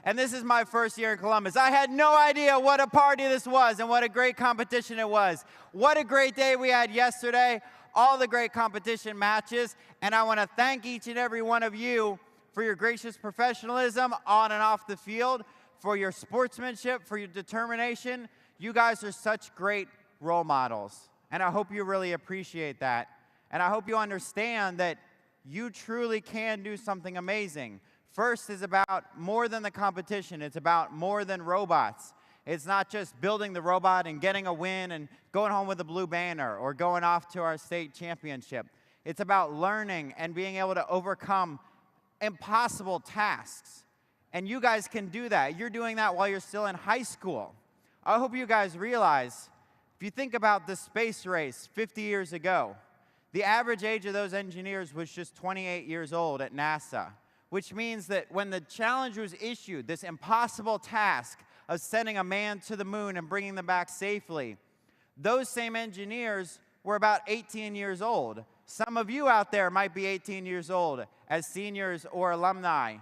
And this is my first year in Columbus. I had no idea what a party this was and what a great competition it was. What a great day we had yesterday, all the great competition matches. And I want to thank each and every one of you for your gracious professionalism on and off the field, for your sportsmanship, for your determination. You guys are such great role models. And I hope you really appreciate that. And I hope you understand that you truly can do something amazing. FIRST is about more than the competition. It's about more than robots. It's not just building the robot and getting a win and going home with a blue banner or going off to our state championship. It's about learning and being able to overcome impossible tasks. And you guys can do that. You're doing that while you're still in high school. I hope you guys realize, if you think about the space race 50 years ago, the average age of those engineers was just 28 years old at NASA, which means that when the challenge was issued, this impossible task of sending a man to the moon and bringing them back safely, those same engineers were about 18 years old. Some of you out there might be 18 years old as seniors or alumni.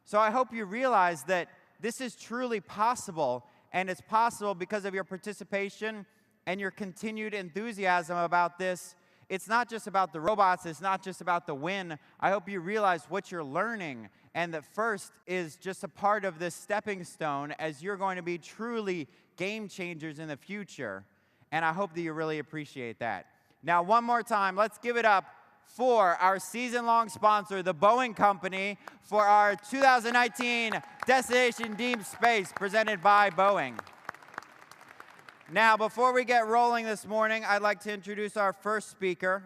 So I hope you realize that this is truly possible, and it's possible because of your participation and your continued enthusiasm about this. It's not just about the robots, it's not just about the win. I hope you realize what you're learning, and that FIRST is just a part of this stepping stone as you're going to be truly game changers in the future. And I hope that you really appreciate that. Now, one more time, let's give it up for our season-long sponsor, the Boeing Company, for our 2019 Destination Deep Space presented by Boeing. Now, before we get rolling this morning, I'd like to introduce our first speaker.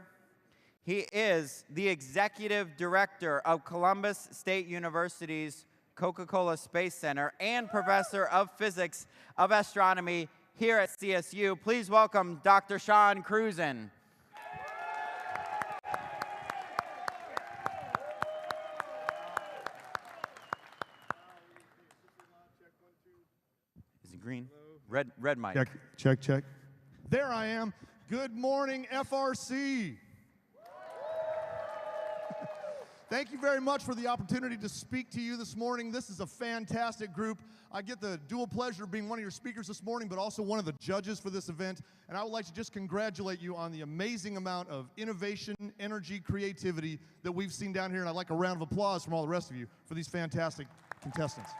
He is the Executive Director of Columbus State University's Coca-Cola Space Center and Professor of Physics of Astronomy here at CSU. Please welcome Dr. Sean Cruzen. Is it green? Red mic. Check, check, check. There I am. Good morning, FRC. Thank you very much for the opportunity to speak to you this morning. This is a fantastic group. I get the dual pleasure of being one of your speakers this morning, but also one of the judges for this event. And I would like to just congratulate you on the amazing amount of innovation, energy, creativity that we've seen down here. And I'd like a round of applause from all the rest of you for these fantastic contestants.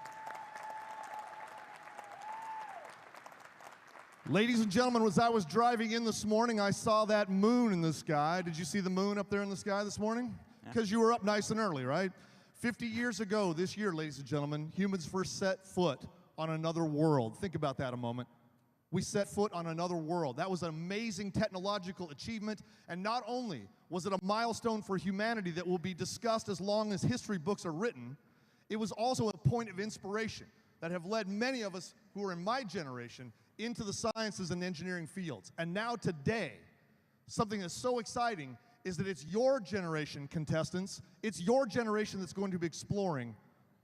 Ladies and gentlemen, as I was driving in this morning, I saw that moon in the sky. Did you see the moon up there in the sky this morning? Because you were up nice and early, right? 50 years ago this year, ladies and gentlemen, humans first set foot on another world. Think about that a moment. We set foot on another world. That was an amazing technological achievement, and not only was it a milestone for humanity that will be discussed as long as history books are written, it was also a point of inspiration that have led many of us who are in my generation into the sciences and engineering fields. And now today, something that's so exciting is that it's your generation, contestants, it's your generation that's going to be exploring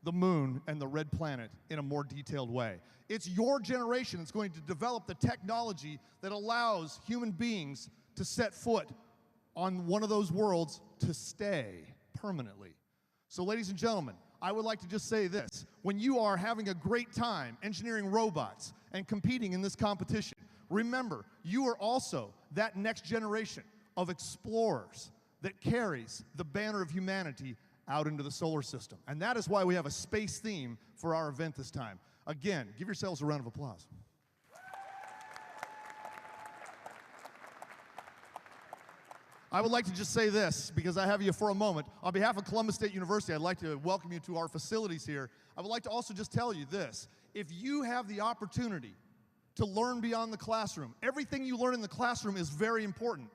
the moon and the red planet in a more detailed way. It's your generation that's going to develop the technology that allows human beings to set foot on one of those worlds to stay permanently. So ladies and gentlemen, I would like to just say this. When you are having a great time engineering robots and competing in this competition, remember, you are also that next generation of explorers that carries the banner of humanity out into the solar system. And that is why we have a space theme for our event this time. Again, give yourselves a round of applause. I would like to just say this, because I have you for a moment. On behalf of Columbus State University, I'd like to welcome you to our facilities here. I would like to also just tell you this. If you have the opportunity to learn beyond the classroom, everything you learn in the classroom is very important,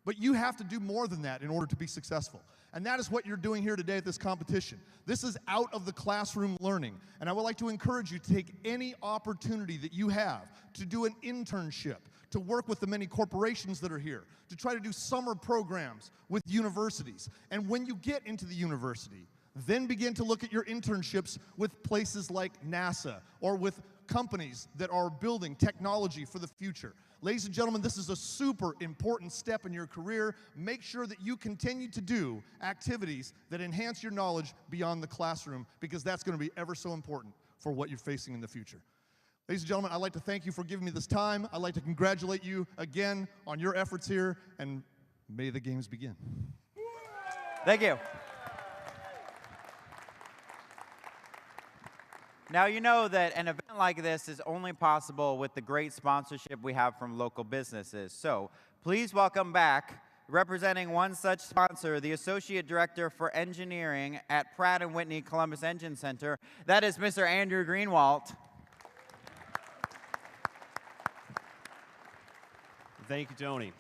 but you have to do more than that in order to be successful. And that is what you're doing here today at this competition. This is out of the classroom learning. And I would like to encourage you to take any opportunity that you have to do an internship, to work with the many corporations that are here, to try to do summer programs with universities. And when you get into the university, then begin to look at your internships with places like NASA or with companies that are building technology for the future. Ladies and gentlemen, this is a super important step in your career. Make sure that you continue to do activities that enhance your knowledge beyond the classroom, because that's going to be ever so important for what you're facing in the future. Ladies and gentlemen, I'd like to thank you for giving me this time. I'd like to congratulate you again on your efforts here, and may the games begin. Thank you. Now, you know that an event like this is only possible with the great sponsorship we have from local businesses. So please welcome back, representing one such sponsor, the Associate Director for Engineering at Pratt & Whitney Columbus Engine Center. That is Mr. Andrew Greenwalt. Thank you, Tony.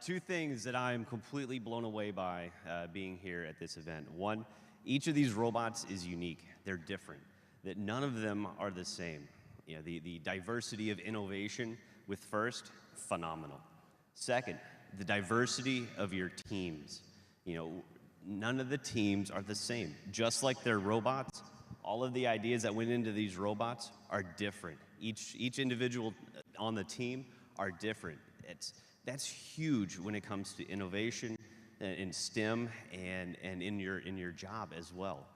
Two things that I'm completely blown away by being here at this event. One, each of these robots is unique. They're different. That none of them are the same. You know, the diversity of innovation with FIRST, phenomenal. Second, the diversity of your teams. You know, none of the teams are the same. Just like they're robots, all of the ideas that went into these robots are different. Each individual on the team are different. That's huge when it comes to innovation in STEM and in your job as well.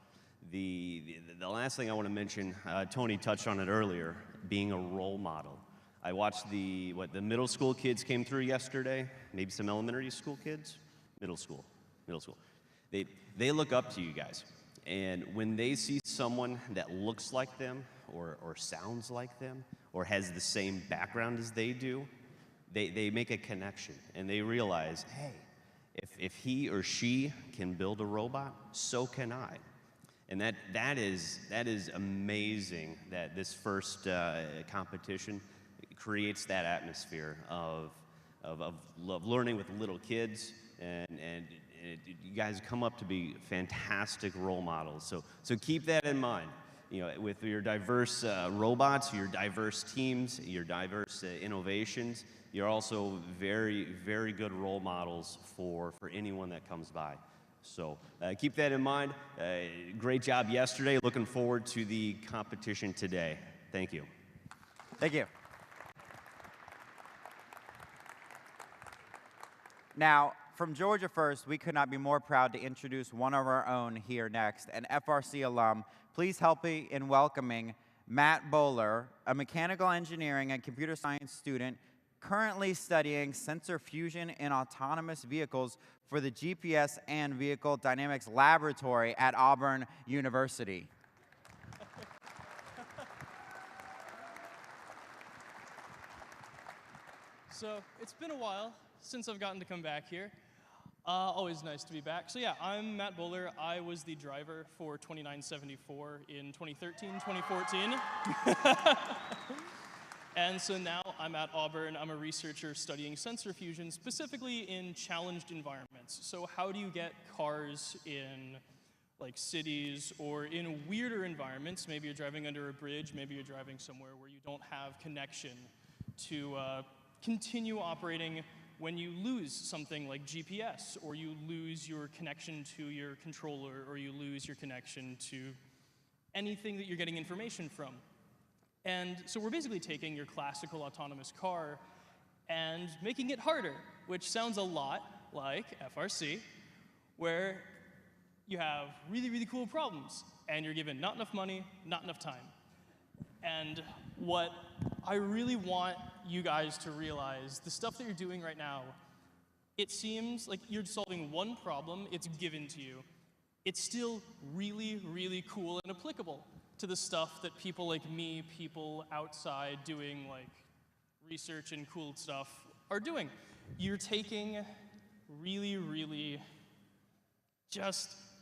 The last thing I want to mention, Tony touched on it earlier, being a role model. I watched the middle school kids came through yesterday, maybe some elementary school kids, middle school. They look up to you guys. And when they see someone that looks like them or sounds like them or has the same background as they do, they make a connection and they realize, hey, if he or she can build a robot, so can I. And that is amazing that this first competition creates that atmosphere of learning with little kids, and you guys come up to be fantastic role models. So keep that in mind. You know, with your diverse robots, your diverse teams, your diverse innovations, you're also very, very good role models for anyone that comes by. So keep that in mind. Great job yesterday. Looking forward to the competition today. Thank you. Thank you. Now, from Georgia First, we could not be more proud to introduce one of our own here next, an FRC alum. Please help me in welcoming Matt Bowler, a mechanical engineering and computer science student currently studying sensor fusion in autonomous vehicles for the GPS and Vehicle Dynamics Laboratory at Auburn University. So it's been a while since I've gotten to come back here. Always nice to be back. So yeah, I'm Matt Bowler. I was the driver for 2974 in 2013, 2014. And so now I'm at Auburn. I'm a researcher studying sensor fusion, specifically in challenged environments. So how do you get cars in like cities or in weirder environments? Maybe you're driving under a bridge, maybe you're driving somewhere where you don't have connection to continue operating when you lose something like GPS, or you lose your connection to your controller, or you lose your connection to anything that you're getting information from. And so we're basically taking your classical autonomous car and making it harder, which sounds a lot like FRC, where you have really, really cool problems, and you're given not enough money, not enough time. And what I really want you guys to realize, the stuff that you're doing right now, it seems like you're solving one problem, it's given to you. It's still really, really cool and applicable to the stuff that people like me, people outside doing like research and cool stuff are doing. You're taking really, really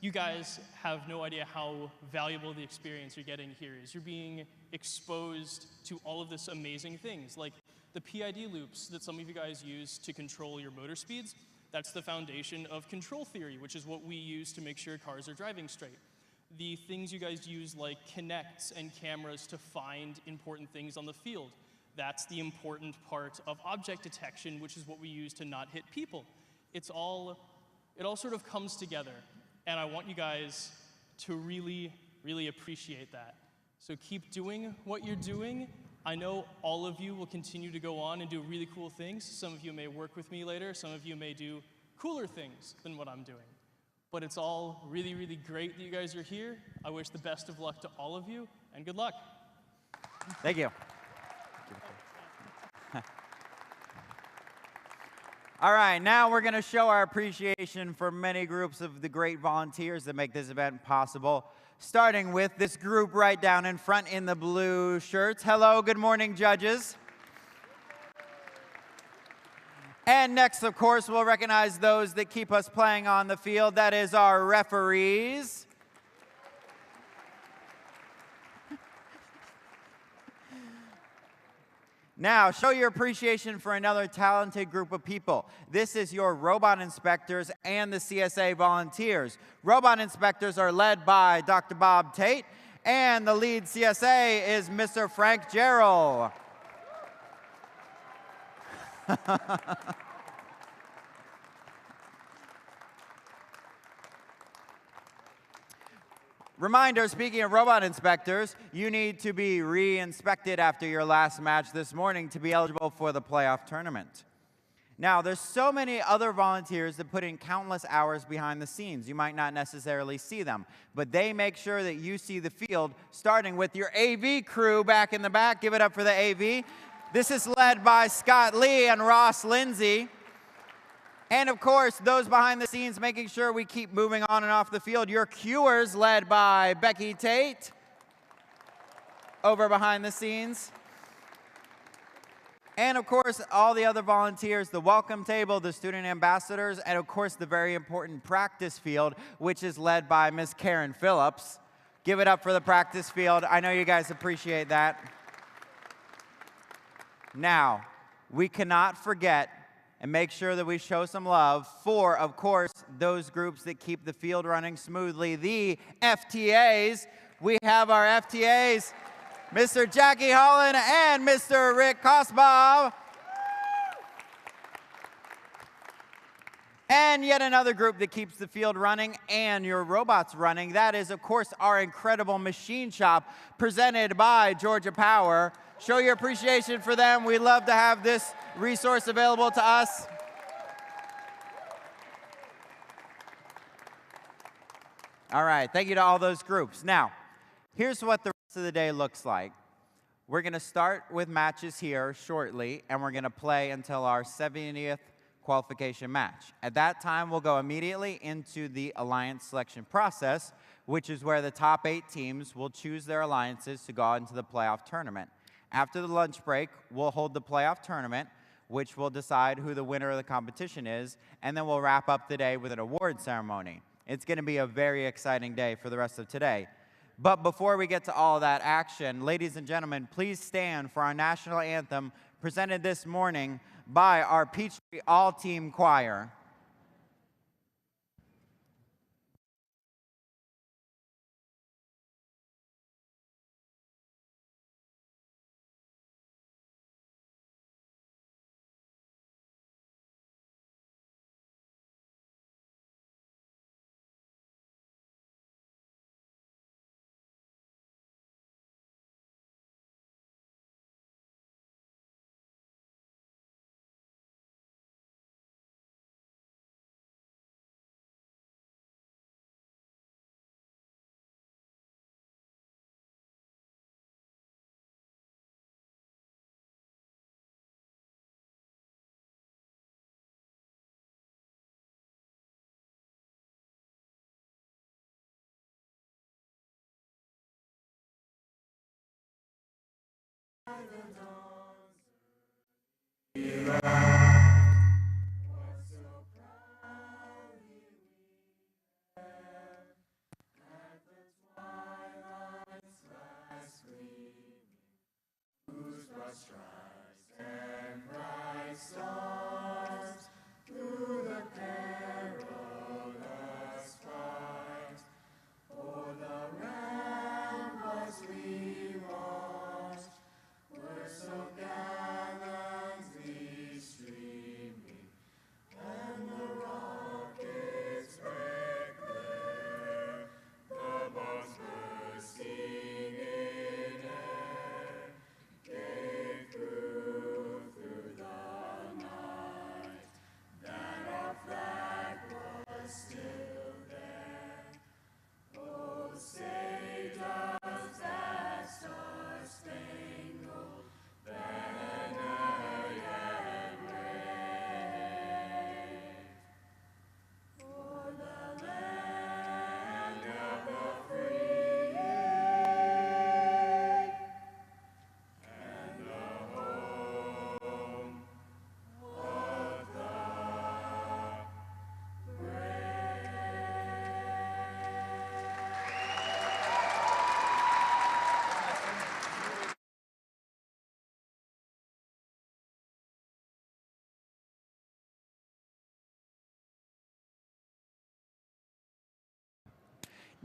you guys have no idea how valuable the experience you're getting here is. You're being exposed to all of this amazing things, like the PID loops that some of you guys use to control your motor speeds. That's the foundation of control theory, which is what we use to make sure cars are driving straight. The things you guys use like Kinects and cameras to find important things on the field. That's the important part of object detection, which is what we use to not hit people. It all sort of comes together, and I want you guys to really, really appreciate that. So keep doing what you're doing. I know all of you will continue to go on and do really cool things. Some of you may work with me later. Some of you may do cooler things than what I'm doing. but it's all really, really great that you guys are here. I wish the best of luck to all of you, and good luck. Thank you. All right, now we're going to show our appreciation for many groups of the great volunteers that make this event possible, starting with this group right down in front in the blue shirts. Hello, good morning, judges. And next, of course, we'll recognize those that keep us playing on the field. That is our referees. Now, show your appreciation for another talented group of people. This is your robot inspectors and the CSA volunteers. Robot inspectors are led by Dr. Bob Tate, and the lead CSA is Mr. Frank Gerald. Reminder, speaking of robot inspectors, you need to be re-inspected after your last match this morning to be eligible for the playoff tournament. Now, there's so many other volunteers that put in countless hours behind the scenes. You might not necessarily see them, but they make sure that you see the field, starting with your AV crew back in the back. Give it up for the AV. This is led by Scott Lee and Ross Lindsay. And of course, those behind the scenes making sure we keep moving on and off the field. Your cuers led by Becky Tate over behind the scenes. And of course, all the other volunteers, the welcome table, the student ambassadors, and of course, the very important practice field, which is led by Miss Karen Phillips. Give it up for the practice field. I know you guys appreciate that. Now, we cannot forget and make sure that we show some love for, of course, those groups that keep the field running smoothly, the FTAs. We have our FTAs, Mr. Jackie Holland and Mr. Rick Kosbov. And yet another group that keeps the field running and your robots running. That is, of course, our incredible machine shop presented by Georgia Power. Show your appreciation for them. We love to have this resource available to us. All right, thank you to all those groups. Now, here's what the rest of the day looks like. We're going to start with matches here shortly, and we're going to play until our 70th qualification match. At that time, we'll go immediately into the alliance selection process, which is where the top 8 teams will choose their alliances to go into the playoff tournament. After the lunch break, we'll hold the playoff tournament, which will decide who the winner of the competition is, and then we'll wrap up the day with an award ceremony. It's going to be a very exciting day for the rest of today. But before we get to all that action, ladies and gentlemen, please stand for our national anthem presented this morning by our Peachtree All-Team Choir.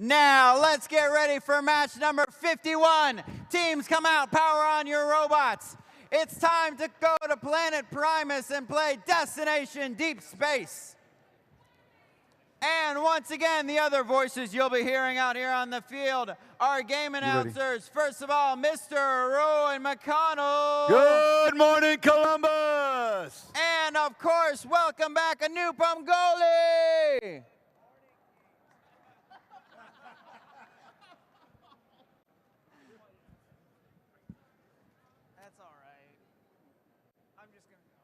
Now, let's get ready for match number 51. Teams, come out, power on your robots. It's time to go to Planet Primus and play Destination Deep Space. And once again, the other voices you'll be hearing out here on the field are game announcers. First of all, Mr. Rowan McConnell. Good morning, Columbus! And of course, welcome back a new goalie. That's all right. I'm just going to...